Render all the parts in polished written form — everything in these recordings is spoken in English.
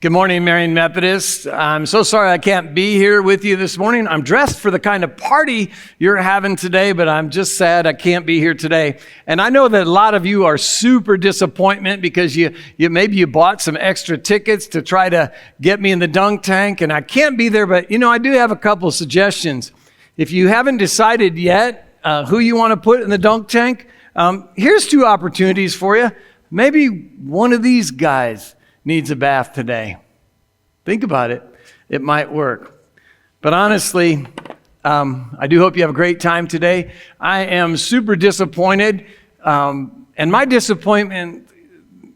Good morning, Marion Methodist. I'm so sorry I can't be here with you this morning. I'm dressed for the kind of party you're having today, but I'm just sad I can't be here today. And I know that a lot of you are super disappointed because maybe you bought some extra tickets to try to get me in the dunk tank, and I can't be there, but I do have a couple of suggestions. If you haven't decided yet who you want to put in the dunk tank, here's two opportunities for you. Maybe one of these guys needs a bath today. Think about it. It might work. But honestly, I do hope you have a great time today. I am super disappointed. And my disappointment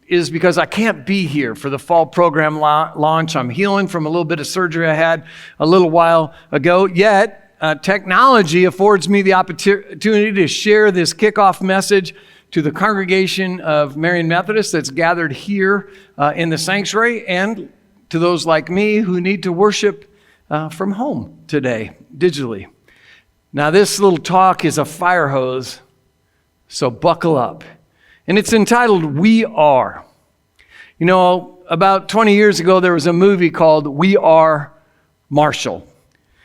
is because I can't be here for the fall program launch. I'm healing from a little bit of surgery I had a little while ago. Yet, technology affords me the opportunity to share this kickoff message to the congregation of Marion Methodist that's gathered here in the sanctuary, and to those like me who need to worship from home today, digitally. Now, this little talk is a fire hose, so buckle up. And it's entitled, We Are. About 20 years ago, there was a movie called We Are Marshall.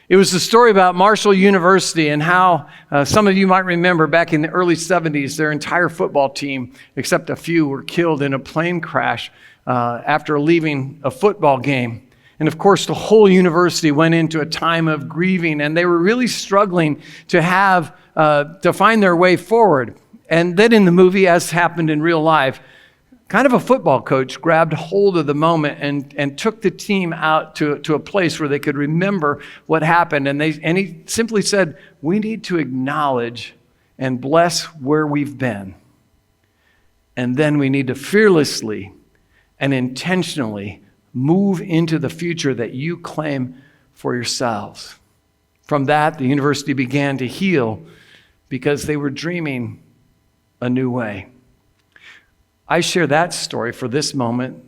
It was the story about Marshall University and how some of you might remember back in the early 70s, their entire football team, except a few, were killed in a plane crash after leaving a football game. And of course, the whole university went into a time of grieving, and they were really struggling to find their way forward. And then in the movie, as happened in real life, kind of a football coach grabbed hold of the moment and took the team out to a place where they could remember what happened. And he simply said, we need to acknowledge and bless where we've been. And then we need to fearlessly and intentionally move into the future that you claim for yourselves. From that, the university began to heal because they were dreaming a new way. I share that story for this moment,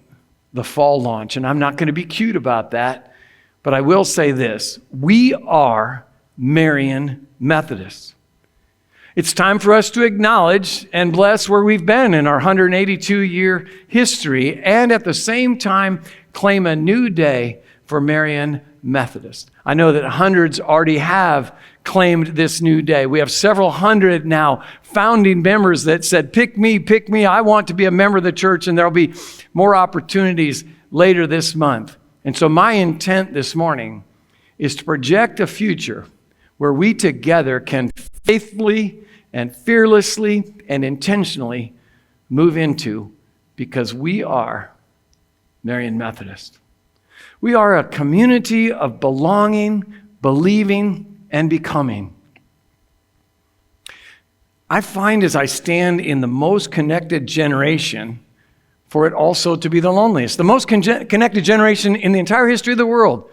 the fall launch, and I'm not going to be cute about that, but I will say this. We are Marion Methodists. It's time for us to acknowledge and bless where we've been in our 182-year history, and at the same time, claim a new day for Marion Methodist. I know that hundreds already have claimed this new day. We have several hundred now founding members that said, pick me, I want to be a member of the church, and there'll be more opportunities later this month. And so my intent this morning is to project a future where we together can faithfully and fearlessly and intentionally move into, because we are Marion Methodist. We are a community of belonging, believing, and becoming. I find as I stand in the most connected generation, for it also to be the loneliest. The most connected generation in the entire history of the world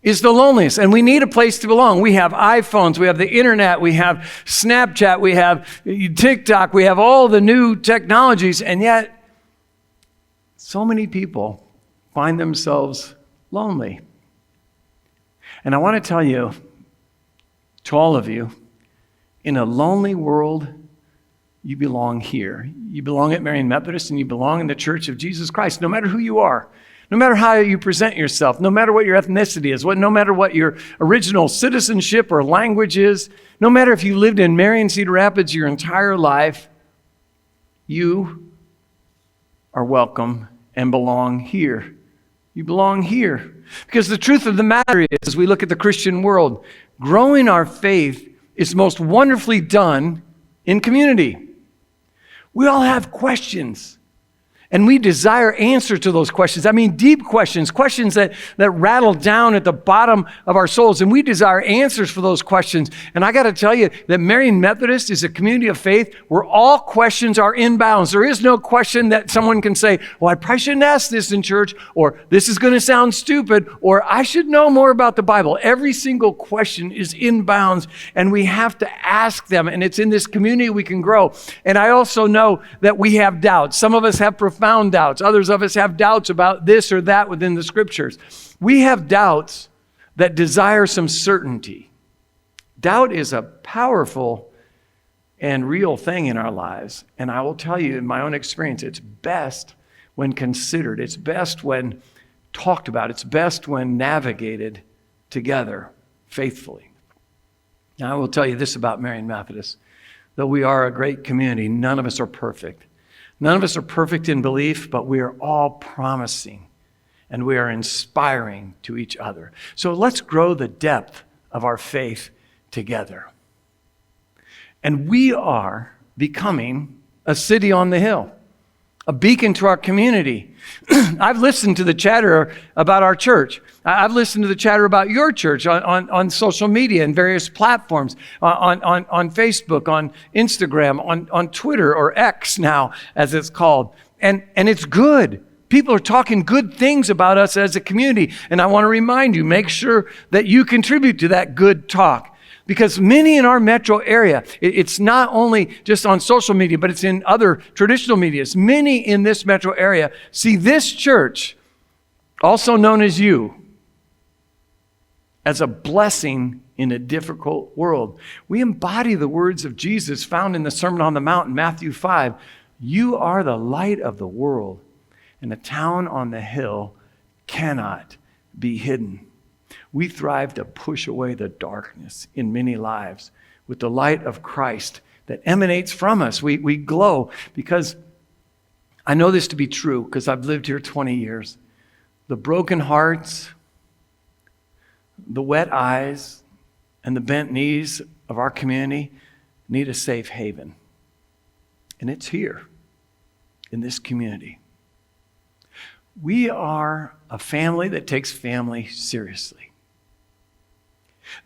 is the loneliest, and we need a place to belong. We have iPhones, we have the internet, we have Snapchat, we have TikTok, we have all the new technologies, and yet so many people find themselves lonely. And I want to tell you, to all of you, in a lonely world, you belong here. You belong at Marion Methodist, and you belong in the Church of Jesus Christ, no matter who you are, no matter how you present yourself, no matter what your ethnicity is, no matter what your original citizenship or language is, no matter if you lived in Marion, Cedar Rapids your entire life, you are welcome and belong here. You belong here. Because the truth of the matter is, as we look at the Christian world, growing our faith is most wonderfully done in community. We all have questions, and we desire answers to those questions. I mean, deep questions that rattle down at the bottom of our souls, and we desire answers for those questions. And I got to tell you that Marion Methodist is a community of faith where all questions are inbounds. There is no question that someone can say, well, I probably shouldn't ask this in church, or this is going to sound stupid, or I should know more about the Bible. Every single question is inbounds, and we have to ask them, and it's in this community we can grow. And I also know that we have doubts. Some of us have profound doubts. Others of us have doubts about this or that within the scriptures. We have doubts that desire some certainty. Doubt is a powerful and real thing in our lives. And I will tell you, in my own experience, it's best when considered. It's best when talked about. It's best when navigated together faithfully. Now, I will tell you this about Marion Methodist. Though we are a great community, none of us are perfect. None of us are perfect in belief, but we are all promising and we are inspiring to each other. So let's grow the depth of our faith together. And we are becoming a city on the hill, a beacon to our community. I've listened to the chatter about our church. I've listened to the chatter about your church on social media and various platforms, on Facebook, on Instagram, on Twitter, or X now, as it's called. And it's good. People are talking good things about us as a community. And I want to remind you, make sure that you contribute to that good talk. Because many in our metro area, it's not only just on social media, but it's in other traditional medias. Many in this metro area see this church, also known as you, as a blessing in a difficult world. We embody the words of Jesus found in the Sermon on the Mount in Matthew 5. You are the light of the world, and a town on the hill cannot be hidden. We thrive to push away the darkness in many lives with the light of Christ that emanates from us. We glow because I know this to be true because I've lived here 20 years. The broken hearts, the wet eyes, and the bent knees of our community need a safe haven. And it's here in this community. We are a family that takes family seriously.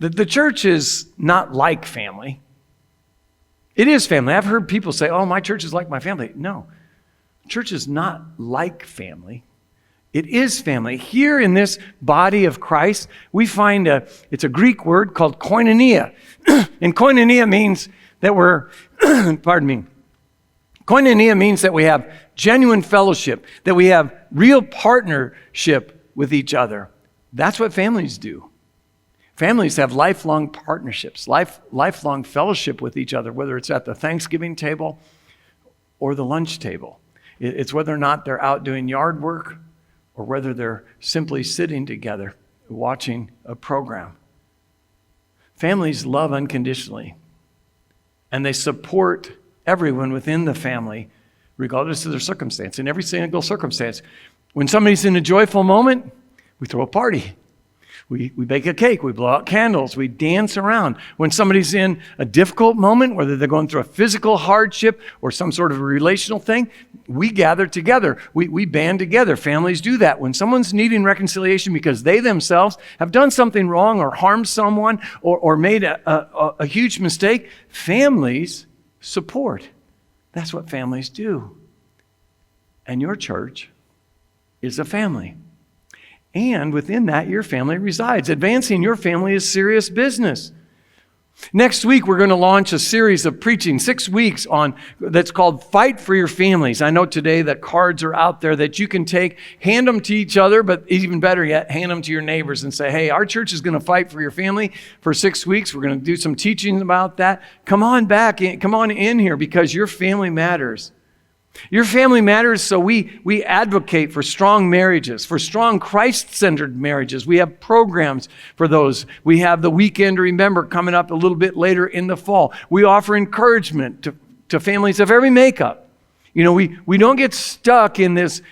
The church is not like family. It is family. I've heard people say, oh, my church is like my family. No, church is not like family. It is family. Here in this body of Christ, we find it's a Greek word called koinonia. And koinonia means that we're, koinonia means that we have genuine fellowship, that we have real partnership with each other. That's what families do. Families have lifelong partnerships, lifelong fellowship with each other, whether it's at the Thanksgiving table or the lunch table. It's whether or not they're out doing yard work or whether they're simply sitting together watching a program. Families love unconditionally, and they support everyone within the family, regardless of their circumstance, in every single circumstance. When somebody's in a joyful moment, we throw a party. We bake a cake, we blow out candles, we dance around. When somebody's in a difficult moment, whether they're going through a physical hardship or some sort of a relational thing, we gather together. We band together. Families do that. When someone's needing reconciliation because they themselves have done something wrong or harmed someone or made a huge mistake, families support. That's what families do. And your church is a family. And within that, your family resides. Advancing your family is serious business. Next week, we're going to launch a series of preaching, 6 weeks that's called Fight for Your Families. I know today that cards are out there that you can take, hand them to each other, but even better yet, hand them to your neighbors and say, hey, our church is going to fight for your family for 6 weeks. We're going to do some teaching about that. Come on back, come on in here because your family matters. Your family matters, so we advocate for strong marriages, for strong Christ-centered marriages. We have programs for those. We have the Weekend to Remember coming up a little bit later in the fall. We offer encouragement to families of every makeup. You know, we don't get stuck in this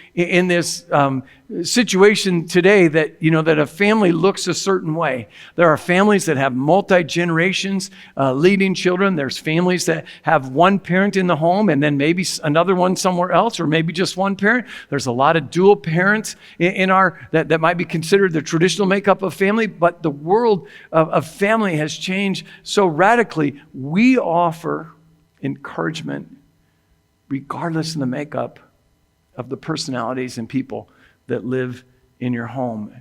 situation today that, you know, that a family looks a certain way. There are families that have multi-generations leading children. There's families that have one parent in the home and then maybe another one somewhere else, or maybe just one parent. There's a lot of dual parents in that might be considered the traditional makeup of family, but the world of family has changed so radically. We offer encouragement regardless of the makeup of the personalities and people that live in your home.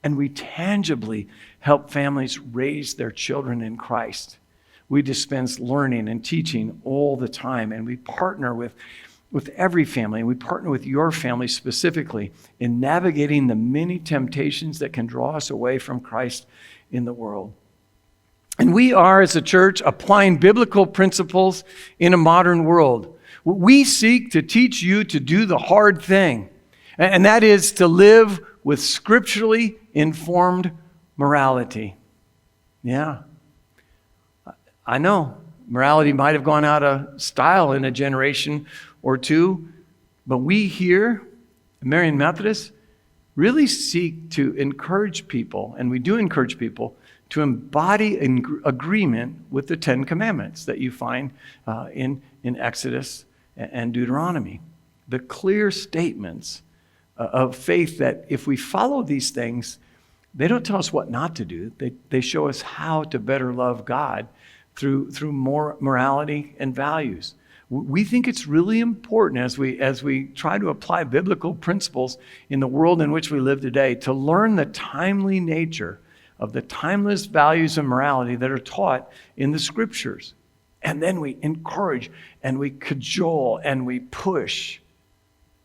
And we tangibly help families raise their children in Christ. We dispense learning and teaching all the time, and we partner with every family, and we partner with your family specifically in navigating the many temptations that can draw us away from Christ in the world. And we are, as a church, applying biblical principles in a modern world. We seek to teach you to do the hard thing, and that is to live with scripturally informed morality. Yeah. I know morality might have gone out of style in a generation or two, but we here at Marion Methodist really seek to encourage people, and we do encourage people, to embody agreement with the Ten Commandments that you find in Exodus and Deuteronomy. The clear statements of faith that if we follow these things, they don't tell us what not to do. They show us how to better love God through more morality and values. We think it's really important as we try to apply biblical principles in the world in which we live today to learn the timely nature of the timeless values and morality that are taught in the scriptures. And then we encourage and we cajole and we push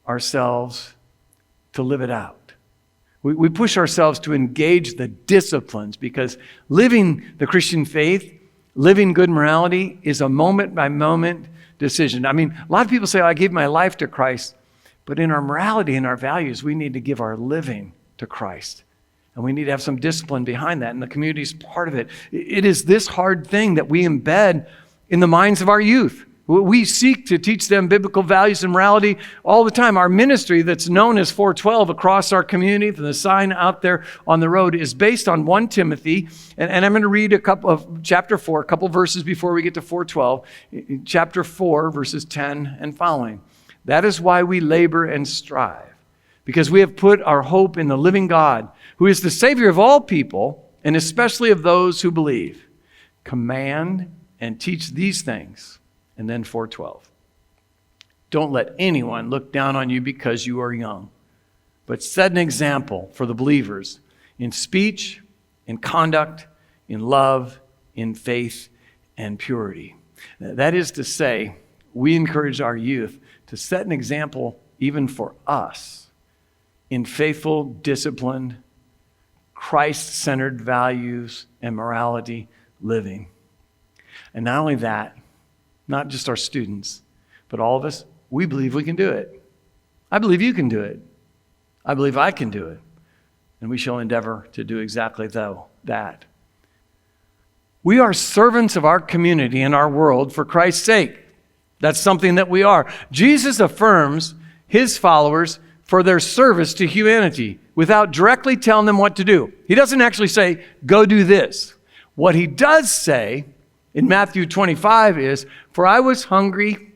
ourselves to live it out. We push ourselves to engage the disciplines, because living the Christian faith, living good morality, is a moment-by-moment decision. I mean, a lot of people say, I gave my life to Christ, but in our morality and our values, we need to give our living to Christ. And we need to have some discipline behind that, and the community is part of it. It is this hard thing that we embed in the minds of our youth. We seek to teach them biblical values and morality all the time. Our ministry that's known as 412 across our community, the sign out there on the road, is based on 1 Timothy. And I'm going to read a couple of chapter 4, a couple verses before we get to 412. Chapter 4, verses 10 and following. That is why we labor and strive, because we have put our hope in the living God, who is the Savior of all people, and especially of those who believe. Command and teach these things. And then 412. Don't let anyone look down on you because you are young, but set an example for the believers in speech, in conduct, in love, in faith, and purity. That is to say, we encourage our youth to set an example even for us in faithful, disciplined, Christ-centered values and morality living. And not only that, not just our students, but all of us, we believe we can do it. I believe you can do it. I believe I can do it. And we shall endeavor to do exactly that. We are servants of our community and our world for Christ's sake. That's something that we are. Jesus affirms his followers for their service to humanity without directly telling them what to do. He doesn't actually say, go do this. What he does say in Matthew 25 is, for I was hungry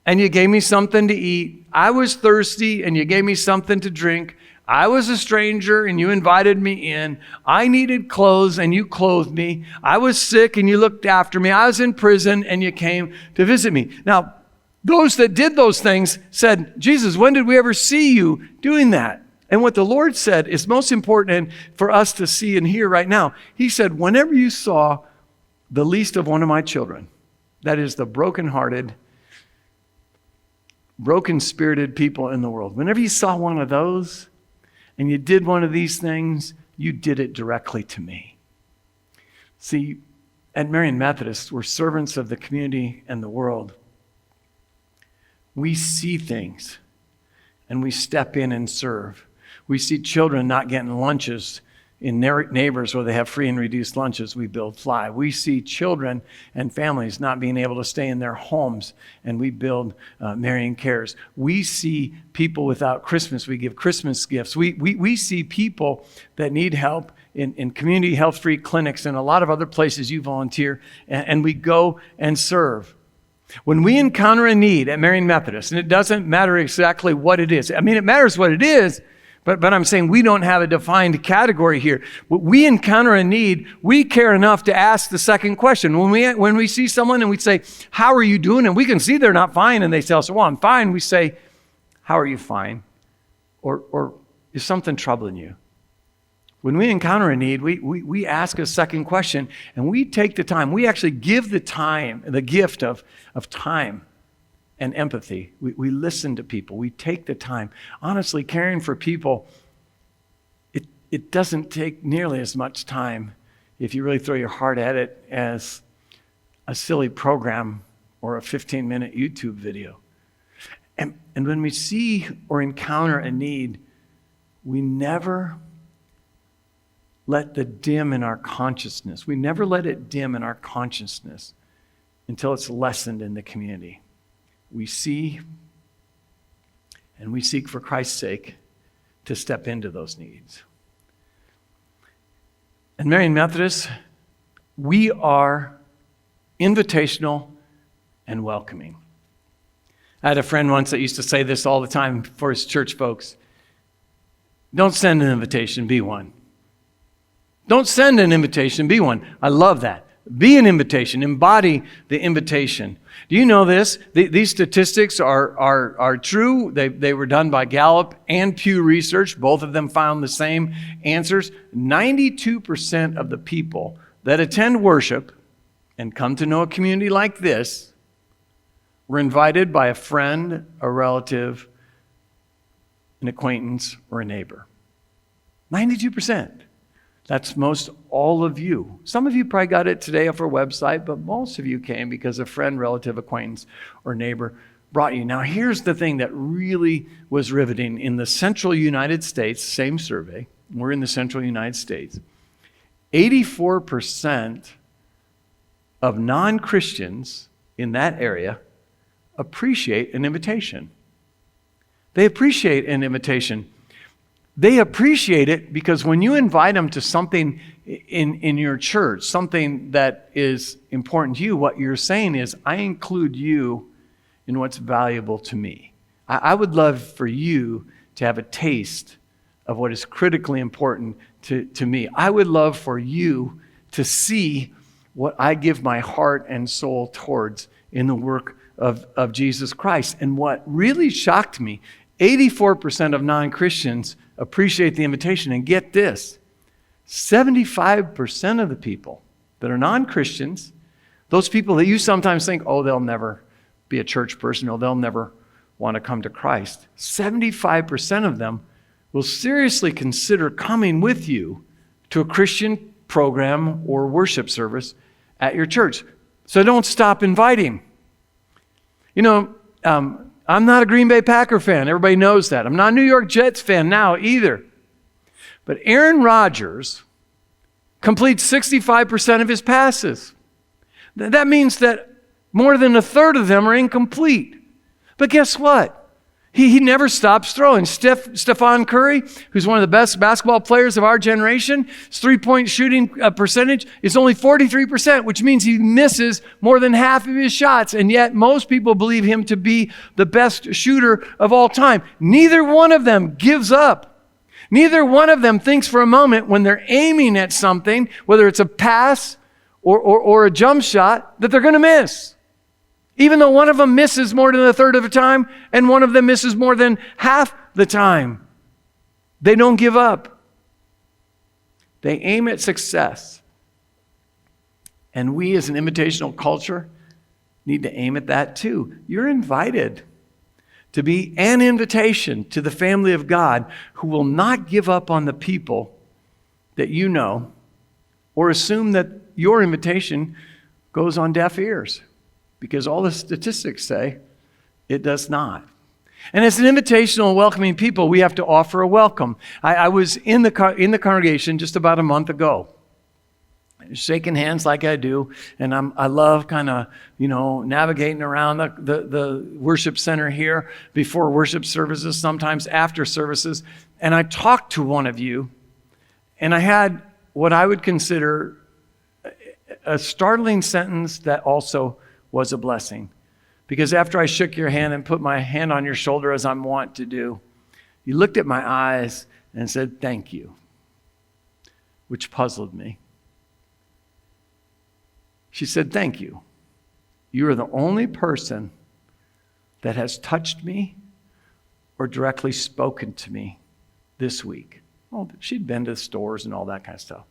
and you gave me something to eat. I was thirsty and you gave me something to drink. I was a stranger and you invited me in. I needed clothes and you clothed me. I was sick and you looked after me. I was in prison and you came to visit me. Now, those that did those things said, Jesus, when did we ever see you doing that? And what the Lord said is most important for us to see and hear right now. He said, whenever you saw the least of one of my children, that is the brokenhearted, broken-spirited people in the world, whenever you saw one of those and you did one of these things, you did it directly to me. See, at Marion Methodist, we're servants of the community and the world. We see things and we step in and serve. We see children not getting lunches in neighbors where they have free and reduced lunches, we build Fly. We see children and families not being able to stay in their homes, and we build Marion Cares. We see people without Christmas, we give Christmas gifts. We see people that need help in community health-free clinics and a lot of other places you volunteer, and we go and serve. When we encounter a need at Marion Methodist, and it doesn't matter exactly what it is. I mean, it matters what it is, but I'm saying we don't have a defined category here. When we encounter a need, we care enough to ask the second question. When we see someone and we say, how are you doing? And we can see they're not fine, and they tell us, well, I'm fine. We say, how are you fine? Or is something troubling you? When we encounter a need, we ask a second question, and we take the time. We actually give the time, the gift of time and empathy. We listen to people. We take the time. Honestly, caring for people, it doesn't take nearly as much time if you really throw your heart at it as a silly program or a 15-minute YouTube video. And when we see or encounter a need, we never let the dim in our consciousness. We never let it dim in our consciousness until it's lessened in the community. We see and we seek for Christ's sake to step into those needs. And Marion Methodist, we are invitational and welcoming. I had a friend once that used to say this all the time for his church folks. Don't send an invitation, be one. Don't send an invitation, be one. I love that. Be an invitation. Embody the invitation. Do you know this? These statistics are true. They were done by Gallup and Pew Research. Both of them found the same answers. 92% of the people that attend worship and come to know a community like this were invited by a friend, a relative, an acquaintance, or a neighbor. 92%. That's most all of you. Some of you probably got it today off our website, but most of you came because a friend, relative, acquaintance, or neighbor brought you. Now, here's the thing that really was riveting. In the central United States, same survey, we're in the central United States, 84% of non-Christians in that area appreciate an invitation. They appreciate an invitation. They appreciate it because when you invite them to something in your church, something that is important to you, what you're saying is, I include you in what's valuable to me. I would love for you to have a taste of what is critically important to me. I would love for you to see what I give my heart and soul towards in the work of Jesus Christ. And what really shocked me, 84% of non-Christians appreciate the invitation. And get this, 75% of the people that are non-Christians, those people that you sometimes think, oh, they'll never be a church person, or they'll never want to come to Christ. 75% of them will seriously consider coming with you to a Christian program or worship service at your church. So don't stop inviting. You know, I'm not a Green Bay Packer fan. Everybody knows that. I'm not a New York Jets fan now either. But Aaron Rodgers completes 65% of his passes. That means that more than a third of them are incomplete. But guess what? He never stops throwing. Stephon Curry, who's one of the best basketball players of our generation, his three-point shooting percentage is only 43%, which means he misses more than half of his shots. And yet most people believe him to be the best shooter of all time. Neither one of them gives up. Neither one of them thinks for a moment when they're aiming at something, whether it's a pass or a jump shot, that they're going to miss. Even though one of them misses more than a third of the time and one of them misses more than half the time, they don't give up. They aim at success. And we as an invitational culture need to aim at that too. You're invited to be an invitation to the family of God who will not give up on the people that you know or assume that your invitation goes on deaf ears. Because all the statistics say it does not. And as an invitational and welcoming people, we have to offer a welcome. I was in the congregation just about a month ago, shaking hands like I do, and I love kind of navigating around the worship center here before worship services, sometimes after services. And I talked to one of you, and I had what I would consider a startling sentence that also was a blessing. Because after I shook your hand and put my hand on your shoulder as I'm wont to do, you looked at my eyes and said, "Thank you," which puzzled me. She said, "Thank you. You are the only person that has touched me or directly spoken to me this week." Well, she'd been to the stores and all that kind of stuff.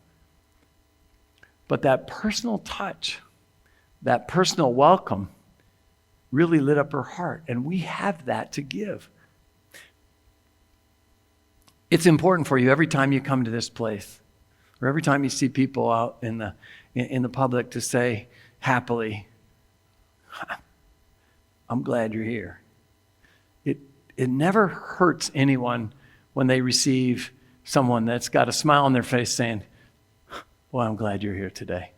But that personal touch, that personal welcome really lit up her heart, and we have that to give. It's important for you every time you come to this place, or every time you see people out in the public, to say happily, "I'm glad you're here." It never hurts anyone when they receive someone that's got a smile on their face saying, well, I'm glad you're here today.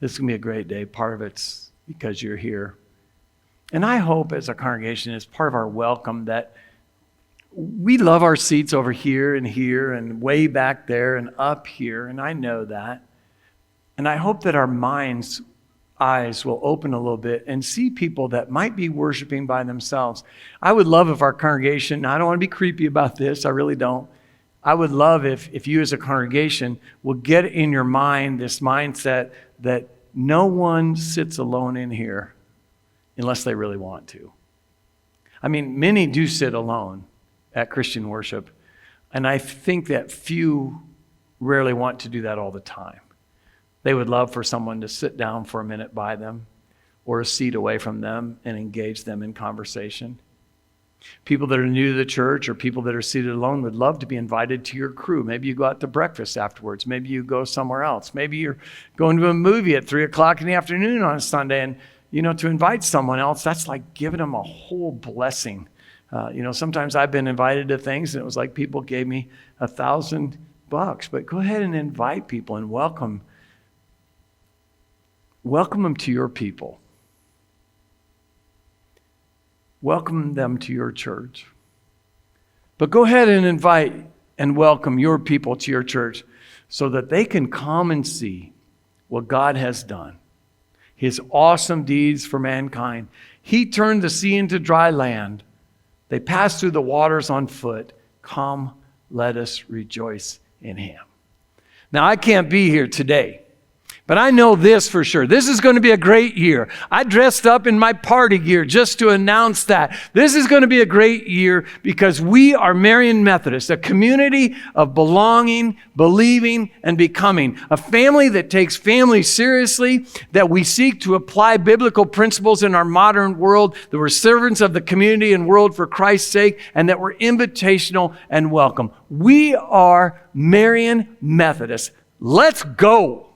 This is going to be a great day. Part of it's because you're here. And I hope as a congregation, as part of our welcome, that we love our seats over here and way back there and up here, and I know that. And I hope that our eyes will open a little bit and see people that might be worshiping by themselves. I would love if our congregation, now I don't want to be creepy about this, I really don't. I would love if you as a congregation will get in your mind this mindset that no one sits alone in here unless they really want to. I mean, many do sit alone at Christian worship, and I think that few rarely want to do that all the time. They would love for someone to sit down for a minute by them or a seat away from them and engage them in conversation. People that are new to the church or people that are seated alone would love to be invited to your crew. Maybe you go out to breakfast afterwards. Maybe you go somewhere else. Maybe you're going to a movie at 3 o'clock in the afternoon on a Sunday, and to invite someone else, that's like giving them a whole blessing. Sometimes I've been invited to things and it was like people gave me $1,000, but go ahead and invite people and welcome them to your people. Welcome them to your church. But go ahead and invite and welcome your people to your church so that they can come and see what God has done. His awesome deeds for mankind. He turned the sea into dry land. They passed through the waters on foot. Come, let us rejoice in him. Now, I can't be here today, but I know this for sure. This is going to be a great year. I dressed up in my party gear just to announce that. This is going to be a great year because we are Marion Methodist, a community of belonging, believing, and becoming. A family that takes family seriously, that we seek to apply biblical principles in our modern world, that we're servants of the community and world for Christ's sake, and that we're invitational and welcome. We are Marion Methodist. Let's go.